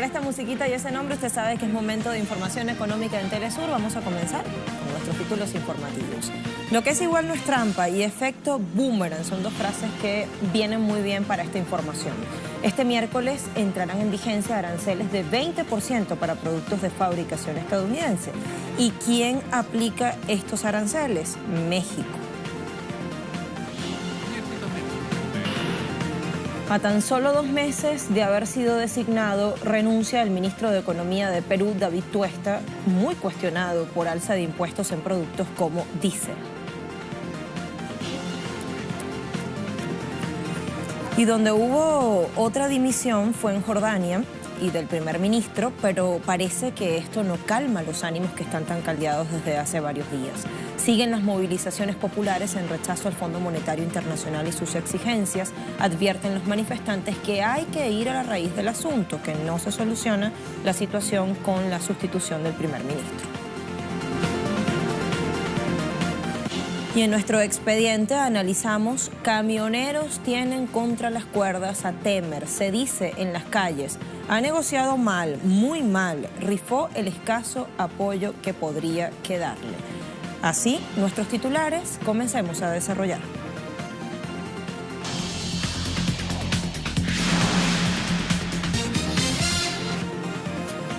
esta musiquita y ese nombre, usted sabe que es momento de información económica en Telesur. Vamos a comenzar con nuestros títulos informativos. Lo que es igual no es trampa y efecto boomerang son dos frases que vienen muy bien para esta información. Este miércoles entrarán en vigencia aranceles de 20% para productos de fabricación estadounidense. ¿Y quién aplica estos aranceles? México. A tan solo 2 meses de haber sido designado, renuncia el ministro de Economía de Perú, David Tuesta, muy cuestionado por alza de impuestos en productos como diésel. Y donde hubo otra dimisión fue en Jordania y del primer ministro, pero parece que esto no calma los ánimos que están tan caldeados desde hace varios días. Siguen las movilizaciones populares en rechazo al Fondo Monetario Internacional y sus exigencias. Advierten los manifestantes que hay que ir a la raíz del asunto, que no se soluciona la situación con la sustitución del primer ministro. Y en nuestro expediente analizamos: camioneros tienen contra las cuerdas a Temer, se dice en las calles. Ha negociado mal, muy mal, rifó el escaso apoyo que podría quedarle. Así, nuestros titulares, comencemos a desarrollar.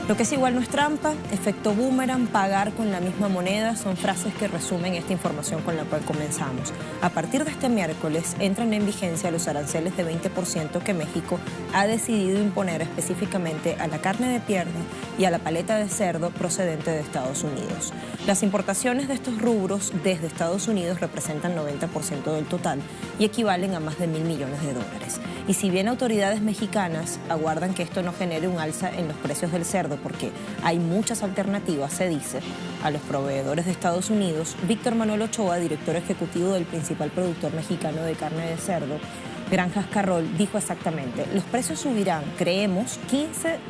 Lo que es igual no es trampa, efecto boomerang, pagar con la misma moneda, son frases que resumen esta información con la cual comenzamos. A partir de este miércoles entran en vigencia los aranceles de 20% que México ha decidido imponer específicamente a la carne de pierna y a la paleta de cerdo procedente de Estados Unidos. Las importaciones de estos rubros desde Estados Unidos representan 90% del total y equivalen a más de $1.000 millones. Y si bien autoridades mexicanas aguardan que esto no genere un alza en los precios del cerdo, porque hay muchas alternativas, se dice, a los proveedores de Estados Unidos, Víctor Manuel Ochoa, director ejecutivo del principal productor mexicano de carne de cerdo, Granjas Carroll, dijo exactamente: los precios subirán, creemos,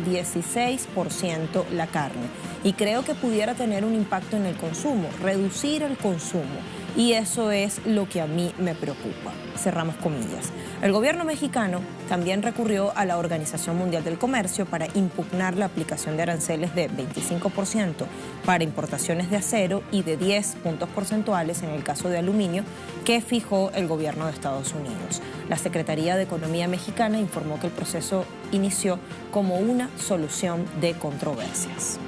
15-16% la carne. Y creo que pudiera tener un impacto en el consumo, reducir el consumo. Y eso es lo que a mí me preocupa. Cerramos comillas. El gobierno mexicano también recurrió a la Organización Mundial del Comercio para impugnar la aplicación de aranceles de 25% para importaciones de acero y de 10 puntos porcentuales en el caso de aluminio que fijó el gobierno de Estados Unidos. La Secretaría de Economía mexicana informó que el proceso inició como una solución de controversias.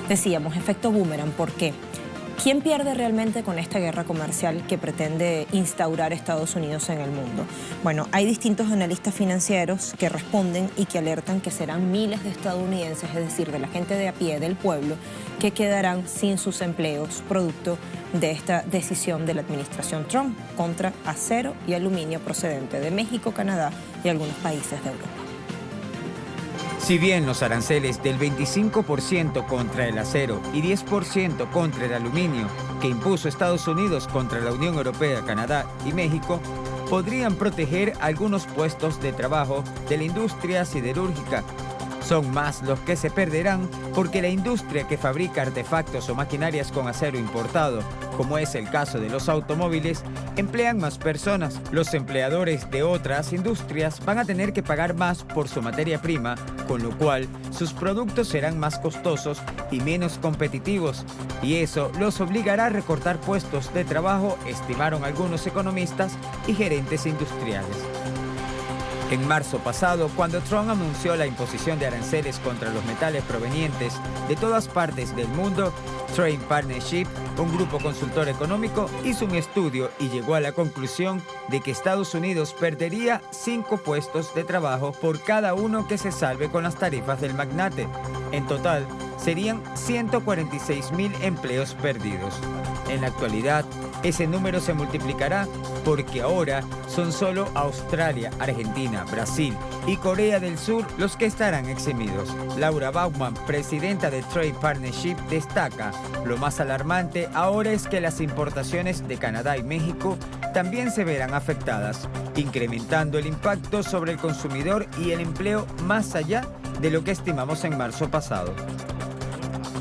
Decíamos, efecto boomerang, ¿por qué? ¿Quién pierde realmente con esta guerra comercial que pretende instaurar Estados Unidos en el mundo? Bueno, hay distintos analistas financieros que responden y que alertan que serán miles de estadounidenses, es decir, de la gente de a pie, del pueblo, que quedarán sin sus empleos producto de esta decisión de la administración Trump contra acero y aluminio procedente de México, Canadá y algunos países de Europa. Si bien los aranceles del 25% contra el acero y 10% contra el aluminio que impuso Estados Unidos contra la Unión Europea, Canadá y México podrían proteger algunos puestos de trabajo de la industria siderúrgica, son más los que se perderán porque la industria que fabrica artefactos o maquinarias con acero importado, como es el caso de los automóviles, emplean más personas. Los empleadores de otras industrias van a tener que pagar más por su materia prima, con lo cual sus productos serán más costosos y menos competitivos. Y eso los obligará a recortar puestos de trabajo, estimaron algunos economistas y gerentes industriales. En marzo pasado, cuando Trump anunció la imposición de aranceles contra los metales provenientes de todas partes del mundo, Trade Partnership, un grupo consultor económico, hizo un estudio y llegó a la conclusión de que Estados Unidos perdería 5 puestos de trabajo por cada uno que se salve con las tarifas del magnate. En total, serían 146.000 empleos perdidos. En la actualidad, ese número se multiplicará porque ahora son solo Australia, Argentina, Brasil y Corea del Sur los que estarán eximidos. Laura Baumann, presidenta de Trade Partnership, destaca: lo más alarmante ahora es que las importaciones de Canadá y México también se verán afectadas, incrementando el impacto sobre el consumidor y el empleo más allá de lo que estimamos en marzo pasado.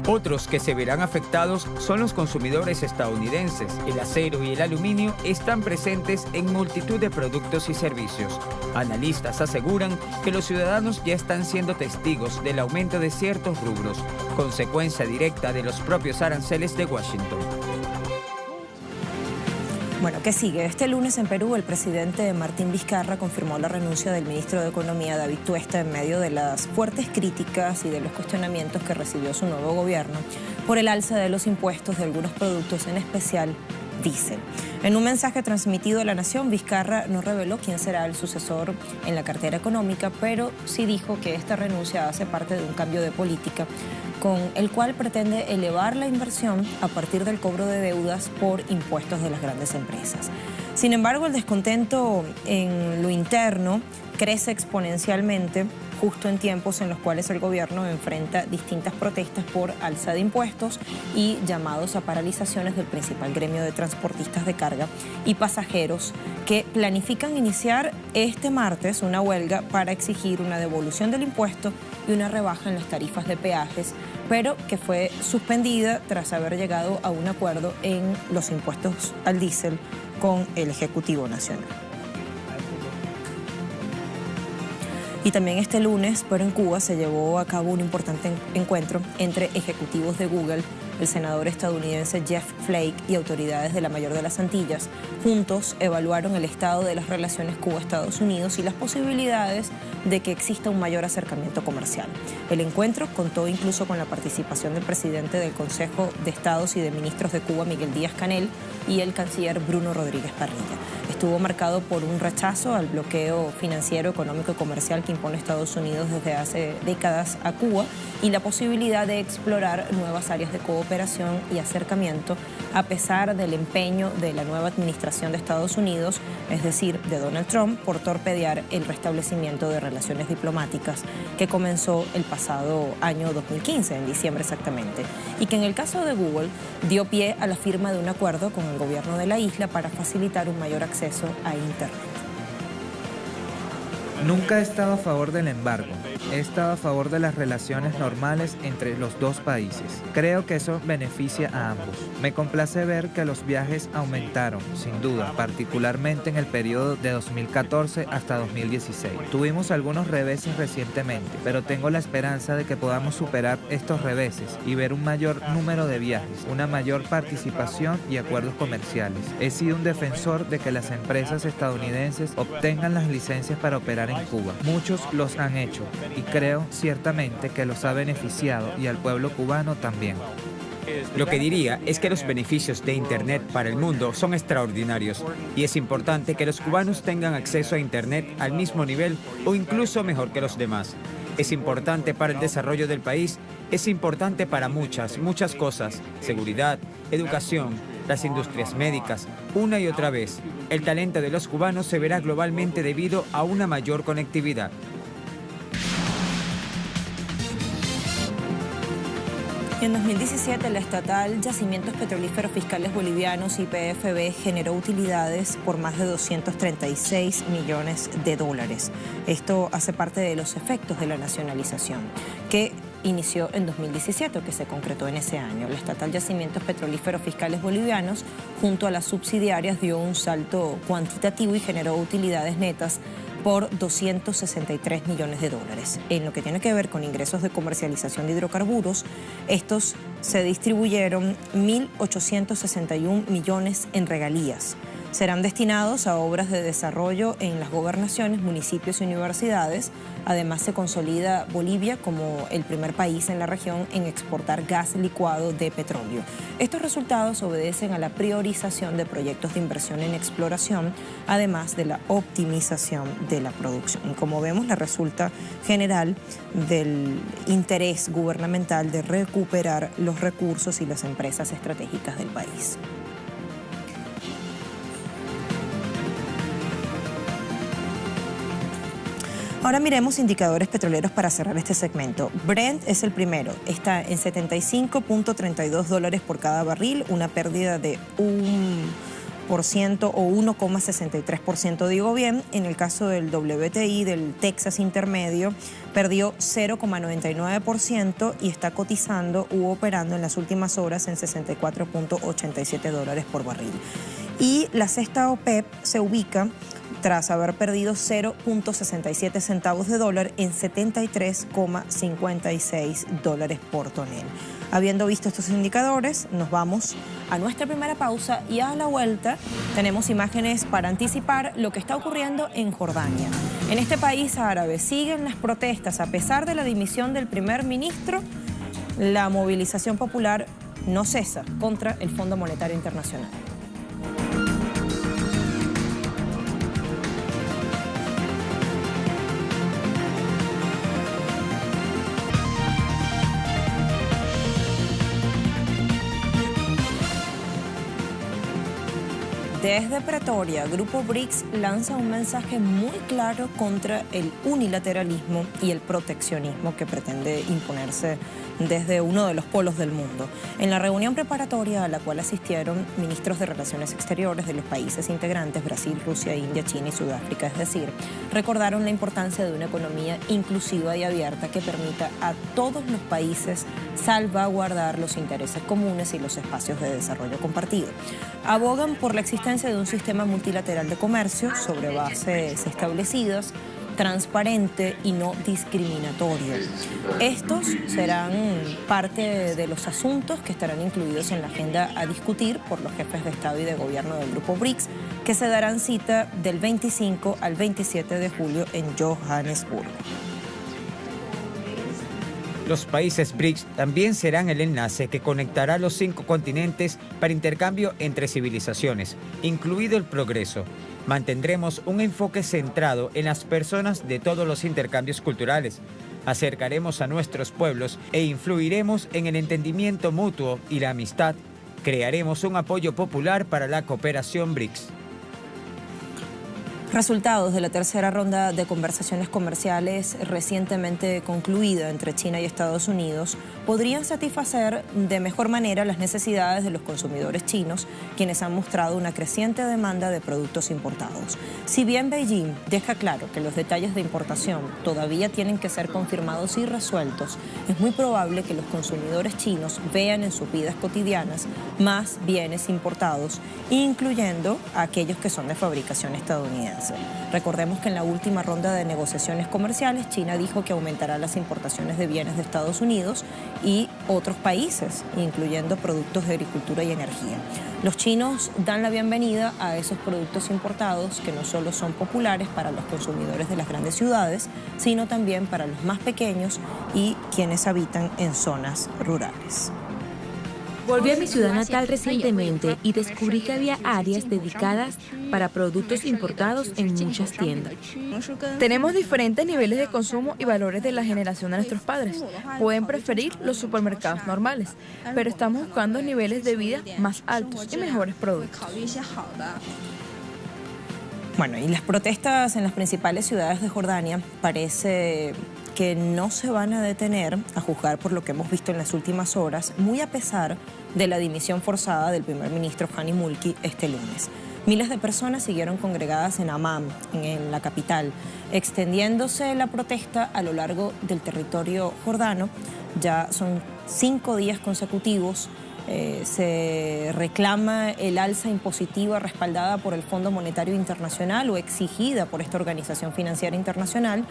Otros que se verán afectados son los consumidores estadounidenses. El acero y el aluminio están presentes en multitud de productos y servicios. Analistas aseguran que los ciudadanos ya están siendo testigos del aumento de ciertos rubros, consecuencia directa de los propios aranceles de Washington. Bueno, ¿qué sigue? Este lunes en Perú el presidente Martín Vizcarra confirmó la renuncia del ministro de Economía David Tuesta en medio de las fuertes críticas y de los cuestionamientos que recibió su nuevo gobierno por el alza de los impuestos de algunos productos, en especial diésel. En un mensaje transmitido a la Nación, Vizcarra no reveló quién será el sucesor en la cartera económica, pero sí dijo que esta renuncia hace parte de un cambio de política con el cual pretende elevar la inversión a partir del cobro de deudas por impuestos de las grandes empresas. Sin embargo, el descontento en lo interno crece exponencialmente justo en tiempos en los cuales el gobierno enfrenta distintas protestas por alza de impuestos y llamados a paralizaciones del principal gremio de transportistas de carga y pasajeros que planifican iniciar este martes una huelga para exigir una devolución del impuesto y una rebaja en las tarifas de peajes, pero que fue suspendida tras haber llegado a un acuerdo en los impuestos al diésel con el Ejecutivo Nacional. Y también este lunes, pero en Cuba, se llevó a cabo un importante encuentro entre ejecutivos de Google, el senador estadounidense Jeff Flake y autoridades de la mayor de las Antillas. Juntos evaluaron el estado de las relaciones Cuba-Estados Unidos y las posibilidades de que exista un mayor acercamiento comercial. El encuentro contó incluso con la participación del presidente del Consejo de Estados y de Ministros de Cuba, Miguel Díaz-Canel, y el canciller Bruno Rodríguez Parrilla. Estuvo marcado por un rechazo al bloqueo financiero, económico y comercial que impone Estados Unidos desde hace décadas a Cuba y la posibilidad de explorar nuevas áreas de cooperación y acercamiento a pesar del empeño de la nueva administración de Estados Unidos, es decir, de Donald Trump, por torpedear el restablecimiento de relaciones diplomáticas que comenzó el pasado año 2015, en diciembre exactamente, y que en el caso de Google dio pie a la firma de un acuerdo con el gobierno de la isla para facilitar un mayor acceso a Internet. Nunca he estado a favor del embargo. He estado a favor de las relaciones normales entre los dos países. Creo que eso beneficia a ambos. Me complace ver que los viajes aumentaron, sin duda, particularmente en el periodo de 2014 hasta 2016. Tuvimos algunos reveses recientemente, pero tengo la esperanza de que podamos superar estos reveses y ver un mayor número de viajes, una mayor participación y acuerdos comerciales. He sido un defensor de que las empresas estadounidenses obtengan las licencias para operar en Cuba. Muchos los han hecho y creo ciertamente que los ha beneficiado y al pueblo cubano también. Lo que diría es que los beneficios de Internet para el mundo son extraordinarios y es importante que los cubanos tengan acceso a Internet al mismo nivel o incluso mejor que los demás. Es importante para el desarrollo del país, es importante para muchas cosas, seguridad, educación, las industrias médicas, una y otra vez. El talento de los cubanos se verá globalmente debido a una mayor conectividad. Y en 2017, la estatal Yacimientos Petrolíferos Fiscales Bolivianos, YPFB, generó utilidades por más de 236 millones de dólares. Esto hace parte de los efectos de la nacionalización, que inició en 2017, que se concretó en ese año. La estatal Yacimientos Petrolíferos Fiscales Bolivianos, junto a las subsidiarias, dio un salto cuantitativo y generó utilidades netas por 263 millones de dólares. En lo que tiene que ver con ingresos de comercialización de hidrocarburos, estos se distribuyeron 1.861 millones en regalías. Serán destinados a obras de desarrollo en las gobernaciones, municipios y universidades. Además, se consolida Bolivia como el primer país en la región en exportar gas licuado de petróleo. Estos resultados obedecen a la priorización de proyectos de inversión en exploración, además de la optimización de la producción. Y como vemos, la resulta general del interés gubernamental de recuperar los recursos y las empresas estratégicas del país. Ahora miremos indicadores petroleros para cerrar este segmento. Brent es el primero, está en $75.32 por cada barril, una pérdida de o 1,63%, digo bien. En el caso del WTI, del Texas intermedio, perdió 0,99% y está cotizando u operando en las últimas horas en $64.87 por barril. Y la cesta OPEP se ubica tras haber perdido 0.67 centavos de dólar en $73,56 por tonel. Habiendo visto estos indicadores, nos vamos a nuestra primera pausa y a la vuelta tenemos imágenes para anticipar lo que está ocurriendo en Jordania. En este país árabe siguen las protestas a pesar de la dimisión del primer ministro. La movilización popular no cesa contra el Fondo Monetario Internacional. Desde Pretoria, Grupo BRICS lanza un mensaje muy claro contra el unilateralismo y el proteccionismo que pretende imponerse desde uno de los polos del mundo. En la reunión preparatoria a la cual asistieron ministros de Relaciones Exteriores de los países integrantes, Brasil, Rusia, India, China y Sudáfrica, es decir, recordaron la importancia de una economía inclusiva y abierta que permita a todos los países salvaguardar los intereses comunes y los espacios de desarrollo compartido. Abogan por la existencia de un sistema multilateral de comercio sobre bases establecidas, transparente y no discriminatorio. Estos serán parte de los asuntos que estarán incluidos en la agenda a discutir por los jefes de Estado y de Gobierno del Grupo BRICS, que se darán cita del 25 al 27 de julio en Johannesburgo. Los países BRICS también serán el enlace que conectará los 5 continentes para intercambio entre civilizaciones, incluido el progreso. Mantendremos un enfoque centrado en las personas de todos los intercambios culturales. Acercaremos a nuestros pueblos e influiremos en el entendimiento mutuo y la amistad. Crearemos un apoyo popular para la cooperación BRICS. Resultados de la tercera ronda de conversaciones comerciales recientemente concluida entre China y Estados Unidos podrían satisfacer de mejor manera las necesidades de los consumidores chinos, quienes han mostrado una creciente demanda de productos importados. Si bien Beijing deja claro que los detalles de importación todavía tienen que ser confirmados y resueltos, es muy probable que los consumidores chinos vean en sus vidas cotidianas más bienes importados, incluyendo aquellos que son de fabricación estadounidense. Recordemos que en la última ronda de negociaciones comerciales, China dijo que aumentará las importaciones de bienes de Estados Unidos y otros países, incluyendo productos de agricultura y energía. Los chinos dan la bienvenida a esos productos importados que no solo son populares para los consumidores de las grandes ciudades, sino también para los más pequeños y quienes habitan en zonas rurales. Volví a mi ciudad natal recientemente y descubrí que había áreas dedicadas para productos importados en muchas tiendas. Tenemos diferentes niveles de consumo y valores de la generación de nuestros padres. Pueden preferir los supermercados normales, pero estamos buscando niveles de vida más altos y mejores productos. Bueno, y las protestas en las principales ciudades de Jordania parece que no se van a detener, a juzgar por lo que hemos visto en las últimas horas, muy a pesar de la dimisión forzada del primer ministro Hani Mulki este lunes. Miles de personas siguieron congregadas en Amán, en la capital, extendiéndose la protesta a lo largo del territorio jordano. Ya son 5 días consecutivos. Se reclama el alza impositiva respaldada por el Fondo Monetario Internacional o exigida por esta organización financiera internacional.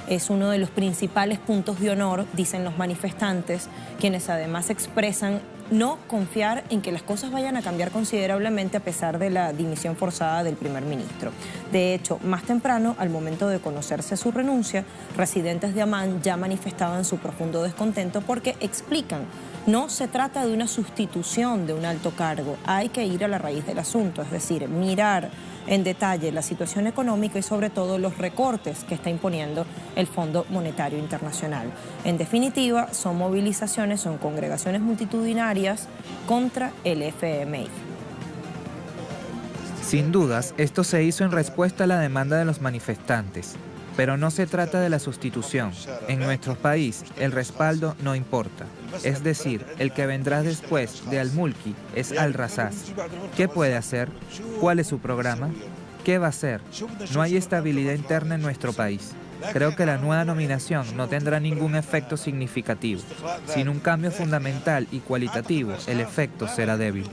Es uno de los principales puntos de honor, dicen los manifestantes, quienes además expresan no confiar en que las cosas vayan a cambiar considerablemente a pesar de la dimisión forzada del primer ministro. De hecho, más temprano, al momento de conocerse su renuncia, residentes de Amán ya manifestaban su profundo descontento porque explican: no se trata de una sustitución de un alto cargo, hay que ir a la raíz del asunto, es decir, mirar en detalle la situación económica y sobre todo los recortes que está imponiendo el Fondo Monetario Internacional. En definitiva, son movilizaciones, son congregaciones multitudinarias contra el FMI. Sin dudas, esto se hizo en respuesta a la demanda de los manifestantes. Pero no se trata de la sustitución. En nuestro país, el respaldo no importa. Es decir, el que vendrá después de Al-Mulki es Al-Razaz. ¿Qué puede hacer? ¿Cuál es su programa? ¿Qué va a hacer? No hay estabilidad interna en nuestro país. Creo que la nueva nominación no tendrá ningún efecto significativo. Sin un cambio fundamental y cualitativo, el efecto será débil.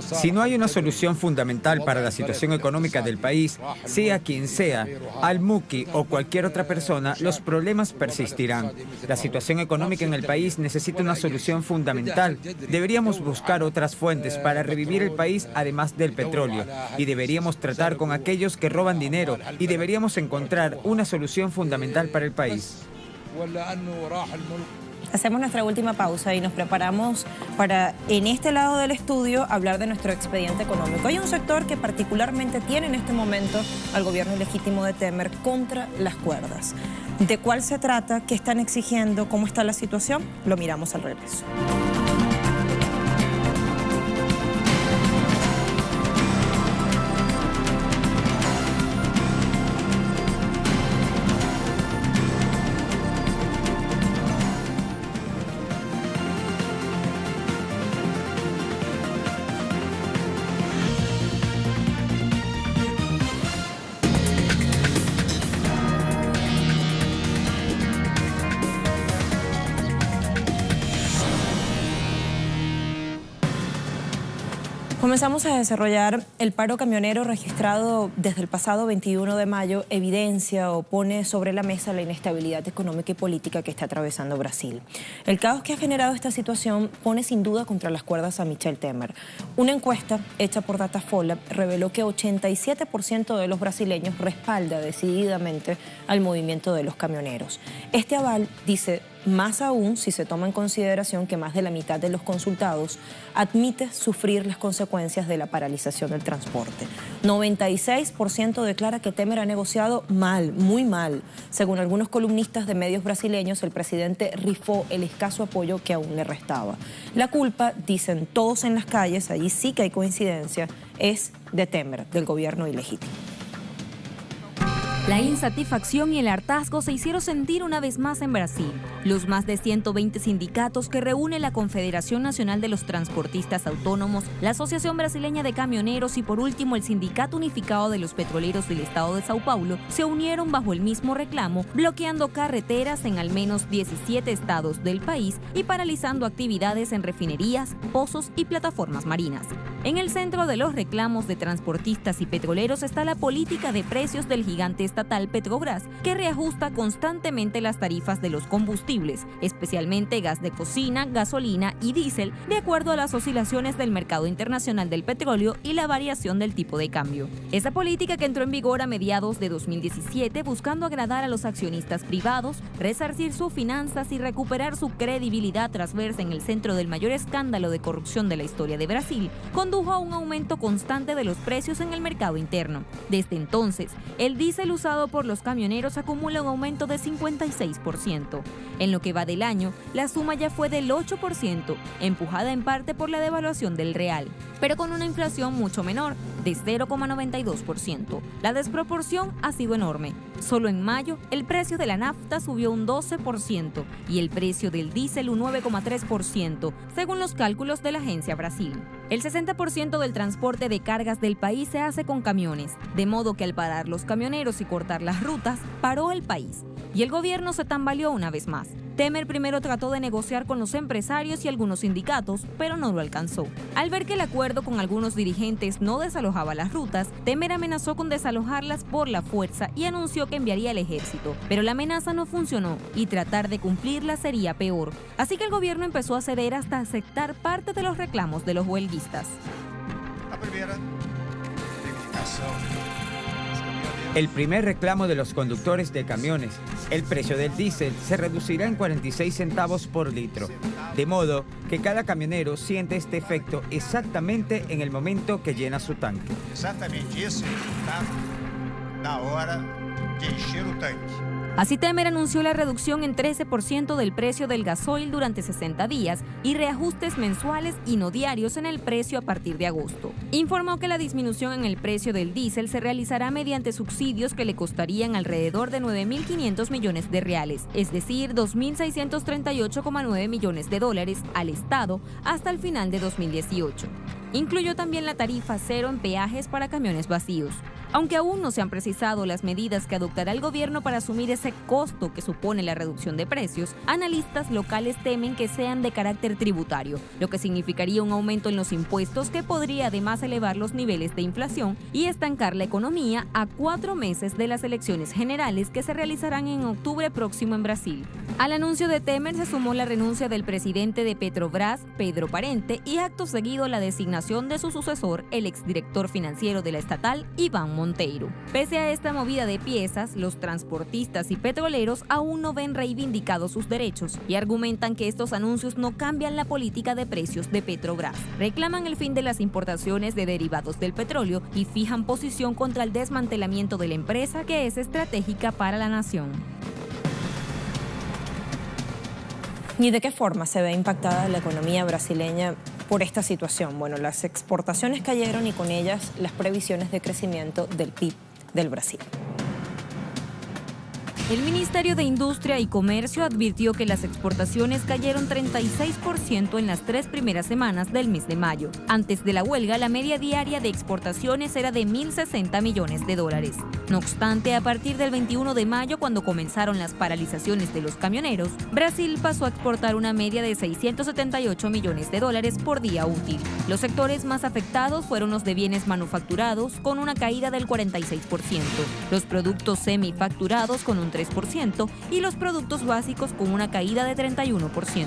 Si no hay una solución fundamental para la situación económica del país, sea quien sea, Al-Mulki o cualquier otra persona, los problemas persistirán. La situación económica en el país necesita una solución fundamental. Deberíamos buscar otras fuentes para revivir el país además del petróleo. Y deberíamos tratar con aquellos que roban dinero y deberíamos encontrar una solución fundamental para el país. Hacemos nuestra última pausa y nos preparamos para, en este lado del estudio, hablar de nuestro expediente económico. Hay un sector que particularmente tiene en este momento al gobierno ilegítimo de Temer contra las cuerdas. ¿De cuál se trata? ¿Qué están exigiendo? ¿Cómo está la situación? Lo miramos al regreso. Comenzamos a desarrollar el paro camionero registrado desde el pasado 21 de mayo, evidencia o pone sobre la mesa la inestabilidad económica y política que está atravesando Brasil. El caos que ha generado esta situación pone sin duda contra las cuerdas a Michel Temer. Una encuesta hecha por Datafolha reveló que 87% de los brasileños respalda decididamente al movimiento de los camioneros. Este aval, dice, más aún si se toma en consideración que más de la mitad de los consultados admite sufrir las consecuencias de la paralización del transporte. 96% declara que Temer ha negociado mal, muy mal. Según algunos columnistas de medios brasileños, el presidente rifó el escaso apoyo que aún le restaba. La culpa, dicen todos en las calles, allí sí que hay coincidencia, es de Temer, del gobierno ilegítimo. La insatisfacción y el hartazgo se hicieron sentir una vez más en Brasil. Los más de 120 sindicatos que reúne la Confederación Nacional de los Transportistas Autónomos, la Asociación Brasileña de Camioneros y por último el Sindicato Unificado de los Petroleros del Estado de Sao Paulo se unieron bajo el mismo reclamo, bloqueando carreteras en al menos 17 estados del país y paralizando actividades en refinerías, pozos y plataformas marinas. En el centro de los reclamos de transportistas y petroleros está la política de precios del gigante estatal Petrobras, que reajusta constantemente las tarifas de los combustibles, especialmente gas de cocina, gasolina y diésel, de acuerdo a las oscilaciones del mercado internacional del petróleo y la variación del tipo de cambio. Esa política que entró en vigor a mediados de 2017 buscando agradar a los accionistas privados, resarcir sus finanzas y recuperar su credibilidad tras verse en el centro del mayor escándalo de corrupción de la historia de Brasil, condujo a un aumento constante de los precios en el mercado interno. Desde entonces, el diésel usado por los camioneros acumula un aumento de 56%. En lo que va del año, la suma ya fue del 8%, empujada en parte por la devaluación del real, pero con una inflación mucho menor, de 0,92%. La desproporción ha sido enorme. Solo en mayo, el precio de la nafta subió un 12% y el precio del diésel un 9,3%, según los cálculos de la Agencia Brasil. El 60% del transporte de cargas del país se hace con camiones, de modo que al parar los camioneros y cortar las rutas, paró el país. Y el gobierno se tambaleó una vez más. Temer primero trató de negociar con los empresarios y algunos sindicatos, pero no lo alcanzó. Al ver que el acuerdo con algunos dirigentes no desalojaba las rutas, Temer amenazó con desalojarlas por la fuerza y anunció que enviaría el ejército. Pero la amenaza no funcionó y tratar de cumplirla sería peor. Así que el gobierno empezó a ceder hasta aceptar parte de los reclamos de los huelguistas. El primer reclamo de los conductores de camiones: el precio del diésel se reducirá en 46 centavos por litro, de modo que cada camionero siente este efecto exactamente en el momento que llena su tanque. Exactamente ese resultado na hora de encher o tanque. Así, Temer anunció la reducción en 13% del precio del gasoil durante 60 días y reajustes mensuales y no diarios en el precio a partir de agosto. Informó que la disminución en el precio del diésel se realizará mediante subsidios que le costarían alrededor de 9.500 millones de reales, es decir, 2.638,9 millones de dólares al Estado hasta el final de 2018. Incluyó también la tarifa cero en peajes para camiones vacíos. Aunque aún no se han precisado las medidas que adoptará el gobierno para asumir ese costo que supone la reducción de precios, analistas locales temen que sean de carácter tributario, lo que significaría un aumento en los impuestos que podría además elevar los niveles de inflación y estancar la economía a 4 meses de las elecciones generales que se realizarán en octubre próximo en Brasil. Al anuncio de Temer se sumó la renuncia del presidente de Petrobras, Pedro Parente, y acto seguido la designación de su sucesor, el exdirector financiero de la estatal, Iván Monteiro. Pese a esta movida de piezas, los transportistas y petroleros aún no ven reivindicados sus derechos y argumentan que estos anuncios no cambian la política de precios de Petrobras. Reclaman el fin de las importaciones de derivados del petróleo y fijan posición contra el desmantelamiento de la empresa, que es estratégica para la nación. ¿Y de qué forma se ve impactada la economía brasileña por esta situación? Bueno, las exportaciones cayeron y con ellas las previsiones de crecimiento del PIB del Brasil. El Ministerio de Industria y Comercio advirtió que las exportaciones cayeron 36% en las 3 primeras semanas del mes de mayo. Antes de la huelga, la media diaria de exportaciones era de 1.060 millones de dólares. No obstante, a partir del 21 de mayo, cuando comenzaron las paralizaciones de los camioneros, Brasil pasó a exportar una media de 678 millones de dólares por día útil. Los sectores más afectados fueron los de bienes manufacturados, con una caída del 46%, los productos semifacturados con un 3% y los productos básicos con una caída de 31%.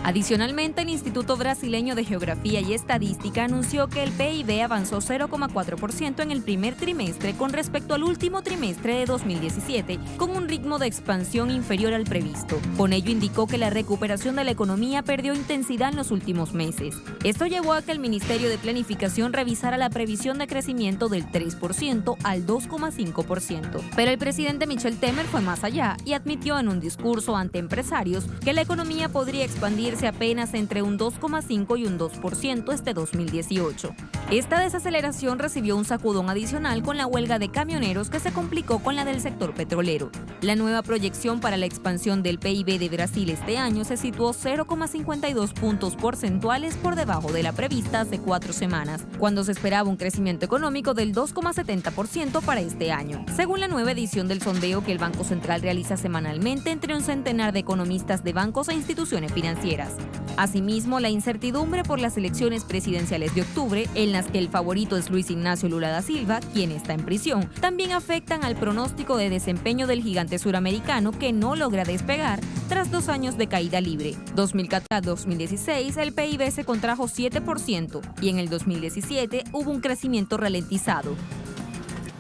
Adicionalmente, el Instituto Brasileño de Geografía y Estadística anunció que el PIB avanzó 0,4% en el primer trimestre con respecto al último trimestre de 2017, con un ritmo de expansión inferior al previsto. Con ello indicó que la recuperación de la economía perdió intensidad en los últimos meses. Esto llevó a que el Ministerio de Planificación revisara la previsión de crecimiento del 3% al 2,5%. Pero el presidente Michel Temer fue más allá y admitió en un discurso ante empresarios que la economía podría expandirse apenas entre un 2,5 y un 2% este 2018. Esta desaceleración recibió un sacudón adicional con la huelga de camioneros que se complicó con la del sector petrolero. La nueva proyección para la expansión del PIB de Brasil este año se situó 0,52 puntos porcentuales por debajo de la prevista hace 4 semanas, cuando se esperaba un crecimiento económico del 2,70% para este año, según la nueva edición del sondeo que el Banco Central realiza semanalmente entre un centenar de economistas de bancos e instituciones financieras. Asimismo, la incertidumbre por las elecciones presidenciales de octubre, en las que el favorito es Luis Ignacio Lula da Silva, quien está en prisión, también afectan al pronóstico de desempeño del gigante suramericano, que no logra despegar tras 2 años de caída libre. 2014 a 2016 el PIB se contrajo 7% y en el 2017 hubo un crecimiento ralentizado.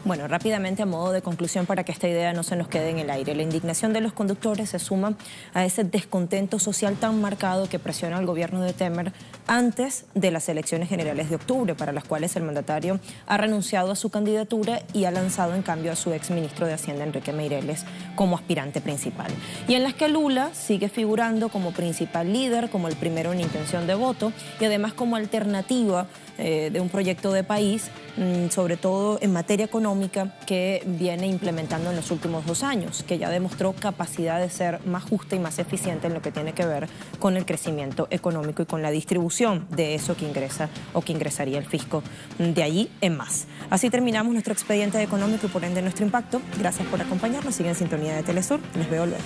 Bueno, rápidamente a modo de conclusión para que esta idea no se nos quede en el aire. La indignación de los conductores se suma a ese descontento social tan marcado que presiona al gobierno de Temer antes de las elecciones generales de octubre, para las cuales el mandatario ha renunciado a su candidatura y ha lanzado en cambio a su exministro de Hacienda, Enrique Meireles, como aspirante principal. Y en las que Lula sigue figurando como principal líder, como el primero en intención de voto y además como alternativa de un proyecto de país, sobre todo en materia económica, que viene implementando en los últimos 2 años, que ya demostró capacidad de ser más justa y más eficiente en lo que tiene que ver con el crecimiento económico y con la distribución de eso que ingresa o que ingresaría el fisco de allí en más. Así terminamos nuestro expediente económico y por ende nuestro impacto. Gracias por acompañarnos. Sigan en sintonía de Telesur. Les veo luego.